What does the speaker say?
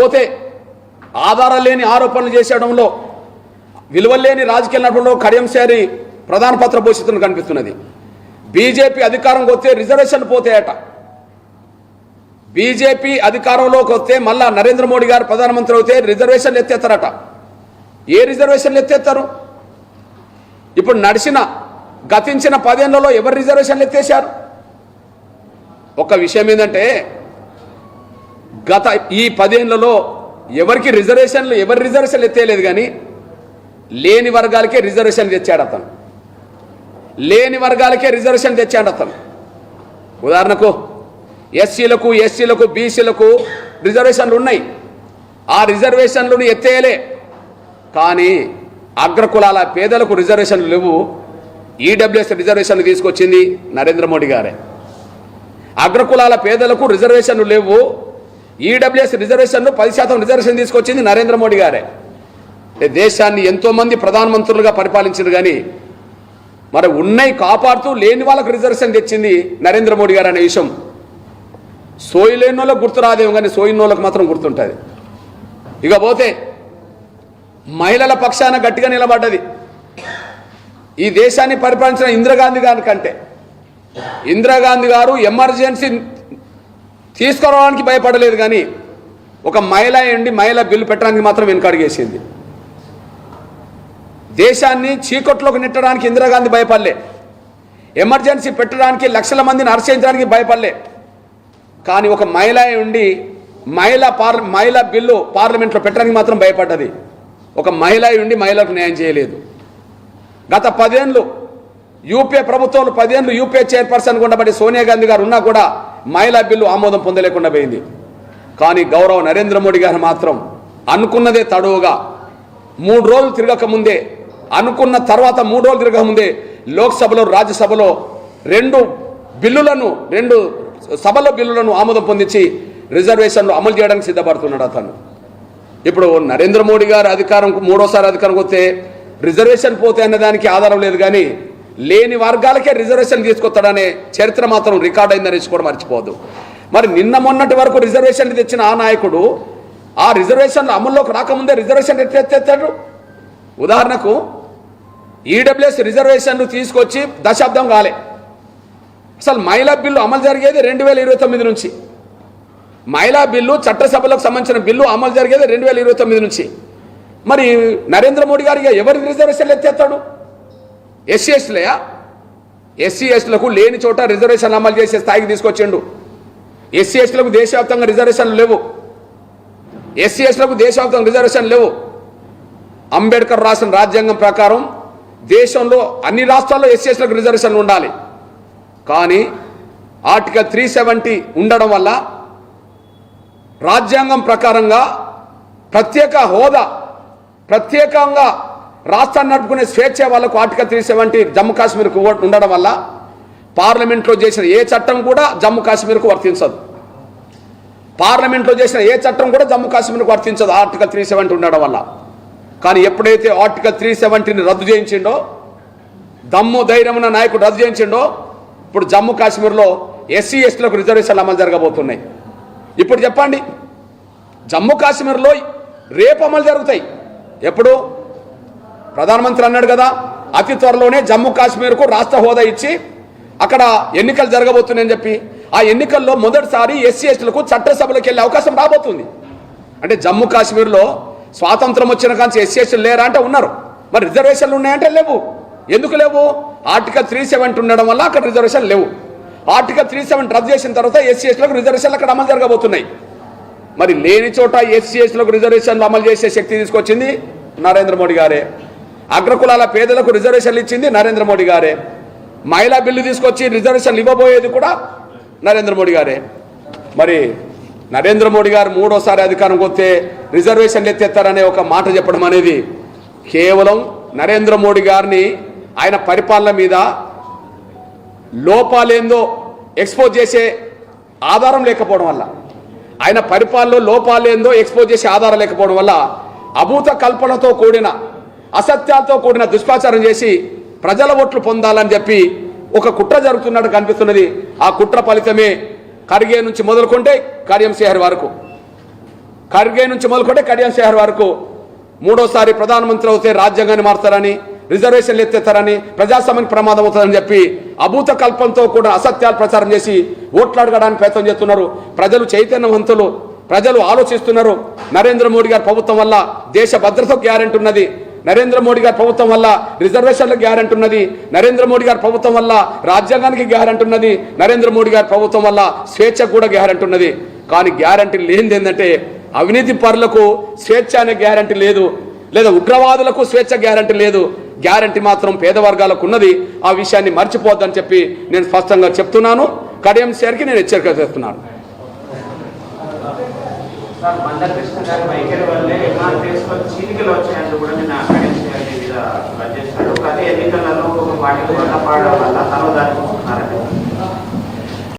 పోతే ఆధారాలు లేని ఆరోపణలు చేసేయడంలో విలువలేని రాజకీయ నటుల్లో కడియంశారి ప్రధాన పాత్ర పోషిస్తున్న కనిపిస్తున్నది. బీజేపీ అధికారంలోకి వస్తే రిజర్వేషన్ పోతాయట. బీజేపీ అధికారంలోకి వస్తే మళ్ళా నరేంద్ర మోడీ గారు ప్రధానమంత్రి అయితే రిజర్వేషన్లు ఎత్తేస్తారట. ఏ రిజర్వేషన్లు ఎత్తేస్తారు? ఇప్పుడు గతించిన 10 ఏళ్లలో ఎవరు రిజర్వేషన్లు ఎత్తేసారు? ఒక విషయం ఏంటంటే గత ఈ 10 ఏళ్లలో ఎవరి రిజర్వేషన్లు ఎత్తేయలేదు, కానీ లేని వర్గాలకే రిజర్వేషన్లు తెచ్చాడు అతను. ఉదాహరణకు ఎస్సీలకు బీసీలకు రిజర్వేషన్లు ఉన్నాయి. ఆ రిజర్వేషన్లను ఎత్తేయలే. కానీ అగ్రకులాల పేదలకు రిజర్వేషన్లు లేవు. ఈడబ్ల్యూఎస్ రిజర్వేషన్లు తీసుకొచ్చింది నరేంద్ర మోడీ గారే. అగ్రకులాల పేదలకు రిజర్వేషన్లు లేవు. ఈడబ్ల్యూఎస్ రిజర్వేషన్లు 10% రిజర్వేషన్ తీసుకొచ్చింది నరేంద్ర మోడీ గారే. దేశాన్ని ఎంతోమంది ప్రధానమంత్రులుగా పరిపాలించారు, కానీ మరి ఉన్నాయి కాపాడుతూ లేని వాళ్ళకు రిజర్వేషన్ తెచ్చింది నరేంద్ర మోడీ గారు అనే విషయం సోయి లేని వాళ్ళకు గుర్తు రాదేమో, కానీ సోయిన వాళ్ళకు మాత్రం గుర్తుంటుంది. ఇక పోతే మహిళల పక్షాన గట్టిగా నిలబడ్డది. ఈ దేశాన్ని పరిపాలించిన ఇందిరాగాంధీ గారి కంటే ఇందిరాగాంధీ గారు ఎమర్జెన్సీ తీసుకురావడానికి భయపడలేదు, కానీ ఒక మహిళ బిల్లు పెట్టడానికి మాత్రం వెనుకడుగేసింది. దేశాన్ని చీకట్లోకి నెట్టడానికి ఇందిరాగాంధీ భయపడలే. ఎమర్జెన్సీ పెట్టడానికి లక్షల మందిని అరెస్ట్ భయపడలే. కానీ ఒక మహిళ బిల్లు పార్లమెంట్లో పెట్టడానికి మాత్రం భయపడ్డది. ఒక మహిళలకు న్యాయం చేయలేదు. గత 10 ఏళ్ళు యూపీఏ ప్రభుత్వంలో 10 ఏళ్ళు యూపీఏ చైర్పర్సన్ ఉండబడి సోనియా గాంధీ గారు ఉన్నా కూడా మహిళా బిల్లు ఆమోదం పొందలేకుండా పోయింది. కానీ గౌరవ నరేంద్ర మోడీ గారు మాత్రం అనుకున్నదే తడువుగా 3 రోజులు తిరగకముందే, అనుకున్న తర్వాత 3 రోజులు తిరగకముందే లోక్సభలో రాజ్యసభలో 2 సభలో బిల్లులను ఆమోదం పొందించి రిజర్వేషన్లు అమలు చేయడానికి సిద్ధపడుతున్నాడు అతను. ఇప్పుడు నరేంద్ర మోడీ గారు మూడోసారి అధికారంకి వస్తే రిజర్వేషన్ పోతే అన్నదానికి ఆధారం లేదు, కానీ లేని వర్గాలకే రిజర్వేషన్ తీసుకొస్తాడనే చరిత్ర మాత్రం రికార్డ్ అయిందని కూడా మర్చిపోవద్దు. మరి నిన్న మొన్నటి వరకు రిజర్వేషన్లు తెచ్చిన ఆ నాయకుడు ఆ రిజర్వేషన్లు అమల్లోకి రాకముందే రిజర్వేషన్ ఎత్తేస్తాడు. ఉదాహరణకు ఈడబ్ల్యూఎస్ రిజర్వేషన్లు తీసుకొచ్చి దశాబ్దం కాలే. అసలు మహిళా బిల్లు అమలు జరిగేది 2029 నుంచి. మహిళా బిల్లు చట్టసభలకు సంబంధించిన బిల్లు అమలు జరిగేది 2029 నుంచి. మరి నరేంద్ర మోడీ గారికి ఎవరి రిజర్వేషన్లు ఎత్తేస్తాడు? ఎస్సీ ఎస్టీలకు లేని చోట రిజర్వేషన్లు అమలు చేసే స్థాయికి తీసుకొచ్చిండు. ఎస్సీ ఎస్టీలకు దేశవ్యాప్తంగా రిజర్వేషన్లు లేవు. అంబేద్కర్ రాసిన రాజ్యాంగం ప్రకారం దేశంలో అన్ని రాష్ట్రాల్లో ఎస్సీ ఎస్టీలకు రిజర్వేషన్లు ఉండాలి. కానీ ఆర్టికల్ 370 ఉండడం వల్ల రాజ్యాంగం ప్రకారంగా ప్రత్యేకంగా రాష్ట్రాన్ని నడుపుకునే స్వేచ్ఛ వాళ్ళకు ఆర్టికల్ 370 జమ్మూ కాశ్మీర్కు ఉండడం వల్ల పార్లమెంట్లో చేసిన ఏ చట్టం కూడా జమ్మూ కాశ్మీర్కు వర్తించదు. ఆర్టికల్ 370 ఉండడం వల్ల. కానీ ఎప్పుడైతే ఆర్టికల్ 370ని రద్దు చేయించిండో, దమ్ము ధైర్యం ఉన్న నాయకుడు రద్దు చేయించిండో, ఇప్పుడు జమ్మూ కాశ్మీర్లో ఎస్సీ ఎస్టీలకు రిజర్వేషన్లు అమలు జరగబోతున్నాయి. ఇప్పుడు చెప్పండి, జమ్మూ కాశ్మీర్లో రేపు అమలు జరుగుతాయి. ఎప్పుడు? ప్రధానమంత్రి అన్నాడు కదా, అతి త్వరలోనే జమ్మూ కాశ్మీర్కు రాష్ట్ర హోదా ఇచ్చి అక్కడ ఎన్నికలు జరగబోతున్నాయని చెప్పి. ఆ ఎన్నికల్లో మొదటిసారి ఎస్సీ ఎస్టీలకు చట్టసభలకు వెళ్ళే అవకాశం రాబోతుంది. అంటే జమ్మూ కాశ్మీర్లో స్వాతంత్రం వచ్చిన కానీ ఎస్సీ ఎస్టీలు లేరా అంటే ఉన్నారు. మరి రిజర్వేషన్లు ఉన్నాయంటే లేవు. ఎందుకు లేవు? ఆర్టికల్ 370 ఉండడం వల్ల అక్కడ రిజర్వేషన్ లేవు. ఆర్టికల్ 370 రద్దు చేసిన తర్వాత ఎస్సీ ఎస్టీలకు రిజర్వేషన్లు అక్కడ అమలు జరగబోతున్నాయి. మరి లేని చోట ఎస్సీ ఎస్టీలకు రిజర్వేషన్లు అమలు చేసే శక్తి తీసుకొచ్చింది నరేంద్ర మోడీ గారే. అగ్రకులాల పేదలకు రిజర్వేషన్లు ఇచ్చింది నరేంద్ర మోడీ గారే. మహిళా బిల్లు తీసుకొచ్చి రిజర్వేషన్లు ఇవ్వబోయేది కూడా నరేంద్ర మోడీ గారే. మరి నరేంద్ర మోడీ గారు మూడోసారి అధికారంకి వస్తే రిజర్వేషన్లు ఎత్తేస్తారనే ఒక మాట చెప్పడం అనేది కేవలం నరేంద్ర మోడీ గారిని ఆయన పరిపాలన మీద లోపాలేందో ఎక్స్పోజ్ చేసే ఆధారం లేకపోవడం వల్ల, ఆయన పరిపాలనలో లోపాలేందో ఎక్స్పోజ్ చేసే ఆధారం లేకపోవడం వల్ల అభూత కల్పనతో కూడిన అసత్యాలతో కూడిన దుష్ప్రచారం చేసి ప్రజల ఓట్లు పొందాలని చెప్పి ఒక కుట్ర జరుగుతున్నట్టు కనిపిస్తున్నది. ఆ కుట్ర ఫలితమే ఖర్గే నుంచి మొదలుకుంటే కడియం శ్రీహరి వరకు ఖర్గే నుంచి మొదలుకొంటే కడియం శ్రీహరి వరకు మూడోసారి ప్రధానమంత్రి అవుతే రాజ్యాంగాన్ని మారుతారని, రిజర్వేషన్లు ఎత్తేస్తారని, ప్రజాస్వామ్యానికి ప్రమాదం అవుతుందని చెప్పి అభూత కల్పంతో కూడా అసత్యాలు ప్రచారం చేసి ఓట్లు అడగడానికి ప్రయత్నం చేస్తున్నారు. ప్రజలు చైతన్యవంతులు, ప్రజలు ఆలోచిస్తున్నారు. నరేంద్ర మోడీ గారి ప్రభుత్వం వల్ల దేశ భద్రతకు గ్యారెంటీ ఉన్నది. నరేంద్ర మోడీ గారి ప్రభుత్వం వల్ల రిజర్వేషన్లకు గ్యారెంటీ ఉన్నది. నరేంద్ర మోడీ గారి ప్రభుత్వం వల్ల రాజ్యాంగానికి గ్యారెంటీ ఉన్నది. నరేంద్ర మోడీ గారి ప్రభుత్వం వల్ల స్వేచ్ఛకు కూడా గ్యారెంటీ ఉన్నది. కానీ గ్యారెంటీ లేనిది ఏంటంటే అవినీతి పరులకు స్వేచ్ఛ అనే గ్యారెంటీ లేదు, లేదా ఉగ్రవాదులకు స్వేచ్ఛ గ్యారెంటీ లేదు. గ్యారెంటీ మాత్రం పేద వర్గాలకు ఉన్నది. ఆ విషయాన్ని మర్చిపోద్దని చెప్పి నేను స్పష్టంగా చెప్తున్నాను. కడియం శ్రీహరికి నేను హెచ్చరిక చేస్తున్నాను. మందకృష్ణ గారి వైఖరి వల్లే ఎంఆర్పీఎస్లో చీలికలు వచ్చాయని కూడా నేను కడియం శ్రీహరి మీద చేస్తాడు. అదే ఎన్నికలలో వాటికి వల్ల పడడం వల్ల తను దాన్ని